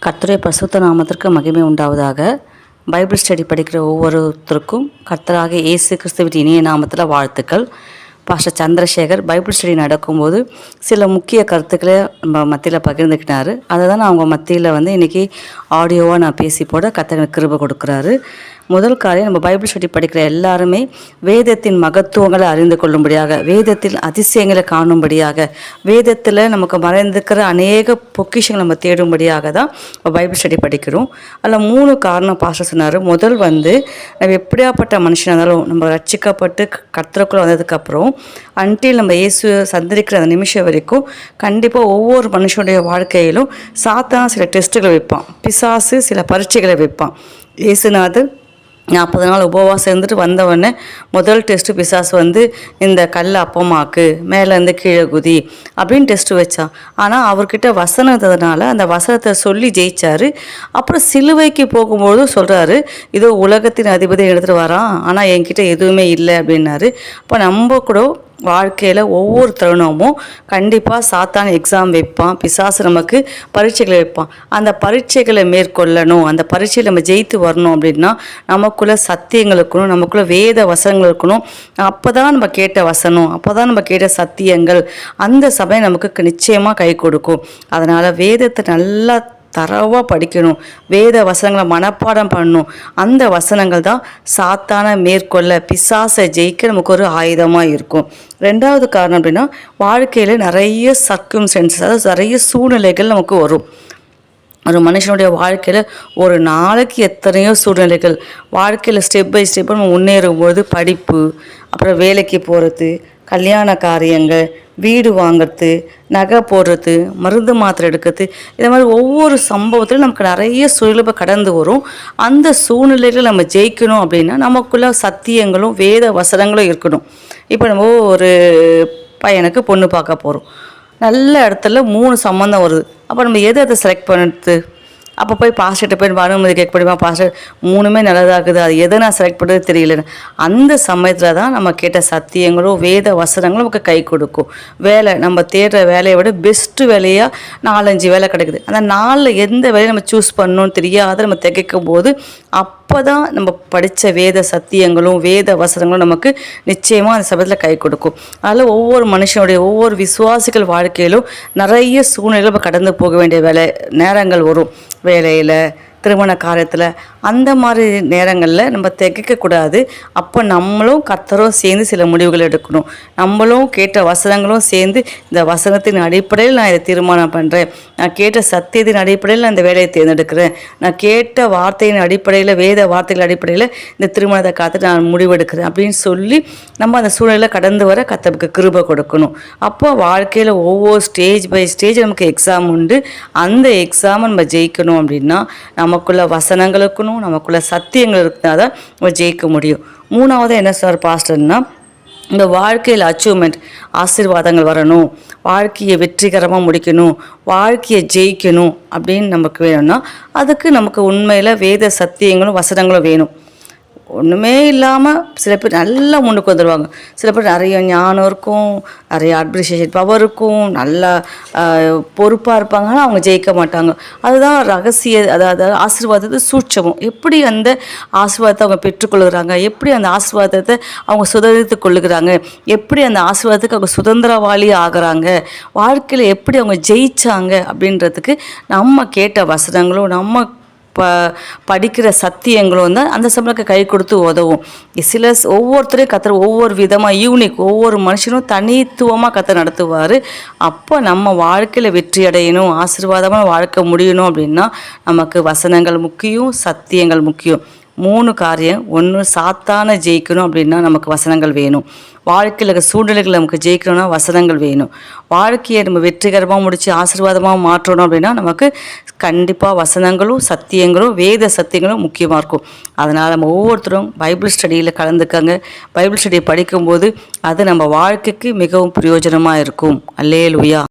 கர்த்தருடைய பரிசுத்த நாமத்திற்கு மகிமை உண்டாவதாக. பைபிள் ஸ்டடி படிக்கிற ஒவ்வொருத்தருக்கும் கர்த்தராகிய இயேசு கிறிஸ்துவின் இனிய நாமத்தில் வாழ்த்துக்கள். பாஸ்டர் சந்திரசேகர் பைபிள் ஸ்டடி நடக்கும்போது சில முக்கிய கருத்துக்களை நம்ம மத்தியில் பகிர்ந்துக்கிட்டாரு. அதை தான் நான் அவங்க மத்தியில் இன்றைக்கி ஆடியோவாக நான் பேசி போட கர்த்தர் கிருபை கொடுக்குறாரு. முதல் காரியம், நம்ம பைபிள் ஸ்டடி படிக்கிற எல்லாருமே வேதத்தின் மகத்துவங்களை அறிந்து கொள்ளும்படியாக, வேதத்தில் அதிசயங்களை காணும்படியாக, வேதத்தில் நமக்கு மறைந்திருக்கிற அநேக பொக்கிஷங்களை நம்ம தேடும்படியாக தான் நம்ம பைபிள் ஸ்டடி படிக்கிறோம். அதில் 3 காரணம் பாஸ்டர் சொன்னார். முதல் நம்ம எப்படியாப்பட்ட மனுஷனாக இருந்தாலும் நம்ம ரட்சிக்கப்பட்டு கர்த்தருக்குள்ள வந்ததுக்கப்புறம் அன்டில் நம்ம இயேசு சந்திரிக்கிற அந்த நிமிஷம் வரைக்கும் கண்டிப்பாக ஒவ்வொரு மனுஷனுடைய வாழ்க்கையிலும் சாத்தான் சில டெஸ்ட்டுகளை வைப்பான், பிசாசு சில பரீட்சைகளை வைப்பான். இயேசுநாதர் 40 நாள் உபவாசம் இருந்துட்டு வந்தவொடனே முதல் டெஸ்ட்டு பிசாசு இந்த கல் அப்பமாக்கு, மேலேருந்து கீழே குதி அப்படின்னு டெஸ்ட்டு வச்சான். ஆனால் அவர்கிட்ட வசனம் இருந்ததுனால அந்த வசனத்தை சொல்லி ஜெயிச்சார். அப்புறம் சிலுவைக்கு போகும்போது சொல்கிறாரு, இதோ உலகத்தின் அதிபதி எடுத்துகிட்டு வரான், ஆனால் என்கிட்ட எதுவுமே இல்லை அப்படின்னாரு. அப்போ நம்ம கூட வாழ்க்கையில் ஒவ்வொரு தருணமும் கண்டிப்பாக சாத்தான் எக்ஸாம் வைப்பான், பிசாசு நமக்கு பரீட்சைகளை வைப்பான். அந்த பரீட்சைகளை மேற்கொள்ளணும், அந்த பரீட்சையில் நம்ம ஜெயித்து வரணும் அப்படின்னா நமக்குள்ளே சத்தியங்கள் இருக்கணும், நமக்குள்ளே வேத வசனங்கள் இருக்கணும். அப்போ தான் நம்ம கேட்ட வசனம், அப்போ தான் நம்ம கேட்ட சத்தியங்கள் அந்த சபை நமக்கு நிச்சயமாக கை கொடுக்கும். அதனால் வேதத்தை நல்லா தரவாக படிக்கணும், வேத வசனங்களை மனப்பாடம் பண்ணணும். அந்த வசனங்கள் தான் சாத்தான மேற்கொள்ள, பிசாசை ஜெயிக்க நமக்கு ஒரு ஆயுதமாக இருக்கும். 2வது காரணம் அப்படின்னா, வாழ்க்கையில் நிறைய சர்க்கம்ஸ்டன்சஸ், அதாவது நிறைய சூழ்நிலைகள் நமக்கு வரும். ஒரு மனுஷனுடைய வாழ்க்கையில் ஒரு நாளைக்கு எத்தனையோ சூழ்நிலைகள், வாழ்க்கையில் ஸ்டெப் பை ஸ்டெப் நம்ம முன்னேறும்போது படிப்பு, அப்புறம் வேலைக்கு போகிறது, கல்யாண காரியங்கள், வீடு வாங்கிறது, நகை போடுறது, மருந்து மாத்திரை எடுக்கிறது, இந்த மாதிரி ஒவ்வொரு சம்பவத்திலும் நமக்கு நிறைய சூழ்நிலை கடந்து வரும். அந்த சூழ்நிலைகளை நம்ம ஜெயிக்கணும் அப்படின்னா நமக்குள்ள சத்தியங்களும் வேத வசனங்களும் இருக்கணும். இப்போ நம்ம ஒரு பையனுக்கு பொண்ணு பார்க்க போகிறோம், நல்ல இடத்துல 3 சம்மந்தம் வருது. அப்போ நம்ம எதை செலக்ட் பண்ணுறது? அப்போ போய் பாஸ்டர்கிட்ட போய் அனுமதி கேட்க முடியுமா? பாஸ்டர் 3மே நல்லதாகுது, அது எதை நான் செலக்ட் பண்ணுறது தெரியல. அந்த சமயத்தில் தான் நம்ம கேட்ட சத்தியங்களும் வேத வசனங்களும் நமக்கு கை கொடுக்கும். வேலை, நம்ம தேடுற வேலையை விட பெஸ்ட்டு வேலையாக 4-5 வேலை கிடைக்குது. அந்த 4 எந்த வேலையை நம்ம சூஸ் பண்ணணும்னு தெரியாத நம்ம திகைக்கும் போது அப்போ தான் நம்ம படித்த வேத சத்தியங்களும் வேத வசனங்களும் நமக்கு நிச்சயமாக அந்த சமயத்தில் கை கொடுக்கும். அதனால் ஒவ்வொரு மனுஷனுடைய ஒவ்வொரு விசுவாசிகள் வாழ்க்கையிலும் நிறைய சூழ்நிலைகள் நம்ம கடந்து போக வேண்டிய நேரங்கள் வரும். வேலையில், திருமண காரியத்தில், அந்த மாதிரி நேரங்களில் நம்ம திகைக்கக்கூடாது. அப்போ நம்மளும் கர்த்தரும் சேர்ந்து சில முடிவுகள் எடுக்கணும். நம்மளும் கேட்ட வசனங்களும் சேர்ந்து, இந்த வசனத்தின் அடிப்படையில் நான் இதை தீர்மானம் பண்ணுறேன், நான் கேட்ட சத்தியத்தின் அடிப்படையில் நான் இந்த வேலையை தேர்ந்தெடுக்கிறேன், நான் கேட்ட வார்த்தையின் அடிப்படையில் வேத வார்த்தைகள் அடிப்படையில் இந்த திருமணத்தை காத்து நான் முடிவெடுக்கிறேன் அப்படின்னு சொல்லி நம்ம அந்த சூழ்நிலையில் கடந்து வர கர்த்தருக்கு கிருபை கொடுக்கணும். அப்போ வாழ்க்கையில் ஒவ்வொரு ஸ்டேஜ் பை ஸ்டேஜ் நமக்கு எக்ஸாம் உண்டு. அந்த எக்ஸாமை நம்ம ஜெயிக்கணும் அப்படின்னா நமக்குள்ள வசனங்கள் இருக்கணும், நமக்குள்ள சத்தியங்கள் இருந்தால் தான் நம்ம ஜெயிக்க முடியும். 3வது என்ன சார் பாஸ்டர்னா, இந்த வாழ்க்கையில் அச்சீவ்மெண்ட், ஆசீர்வாதங்கள் வரணும், வாழ்க்கையை வெற்றிகரமாக முடிக்கணும், வாழ்க்கையை ஜெயிக்கணும் அப்படின்னு நமக்கு வேணும்னா அதுக்கு நமக்கு உண்மையில் வேத சத்தியங்களும் வசனங்களும் வேணும். ஒன்றுமே இல்லாமல் சில பேர் நல்லா முன்னுக்கு வந்துடுவாங்க. சில பேர் நிறைய ஞானம் இருக்கும், நிறைய அட்மினிஸ்ட்ரேஷன் பவர் இருக்கும், நல்லா பொறுப்பாக இருப்பாங்க, ஆனால் அவங்க ஜெயிக்க மாட்டாங்க. அதுதான் ரகசிய, அதாவது ஆசீர்வாதத்தை சூட்சமும். எப்படி அந்த ஆசீர்வாதத்தை அவங்க பெற்றுக்கொள்கிறாங்க, எப்படி அந்த ஆசீர்வாதத்தை அவங்க சுதந்திரித்து கொள்ளுகிறாங்க, எப்படி அந்த ஆசீர்வாதத்துக்கு அவங்க சுதந்திரவாளி ஆகிறாங்க, வாழ்க்கையில் எப்படி அவங்க ஜெயித்தாங்க அப்படின்றதுக்கு நம்ம கேட்ட வசனங்களும் நம்ம படிக்கிற சத்தியங்களும் தான் அந்த சமயத்துக்கு கை கொடுத்து உதவும். ஒவ்வொருத்தரையும் கர்த்தர் ஒவ்வொரு விதமாக யூனிக், ஒவ்வொரு மனுஷனும் தனித்துவமாக கர்த்தர் நடத்துவார். அப்போ நம்ம வாழ்க்கையில் வெற்றி அடையணும், ஆசீர்வாதமாக வாழ்க்கை முடியணும் அப்படின்னா நமக்கு வசனங்கள் முக்கியம், சத்தியங்கள் முக்கியம். 3 காரியம். 1, சாத்தான ஜெயிக்கணும் அப்படின்னா நமக்கு வசனங்கள் வேணும். வாழ்க்கையில் சூழ்நிலைகளை நமக்கு ஜெயிக்கணும்னா வசனங்கள் வேணும். வாழ்க்கையை நம்ம வெற்றிகரமாக முடித்து ஆசீர்வாதமாக மாற்றணும் அப்படின்னா நமக்கு கண்டிப்பாக வசனங்களும் சத்தியங்களும் வேத சத்தியங்களும் முக்கியமாக இருக்கும். அதனால் நம்ம ஒவ்வொருத்தரும் பைபிள் ஸ்டடியில் கலந்துக்கங்க. பைபிள் ஸ்டடி படிக்கும்போது அது நம்ம வாழ்க்கைக்கு மிகவும் பிரயோஜனமாக இருக்கும். அல்லேலூயா.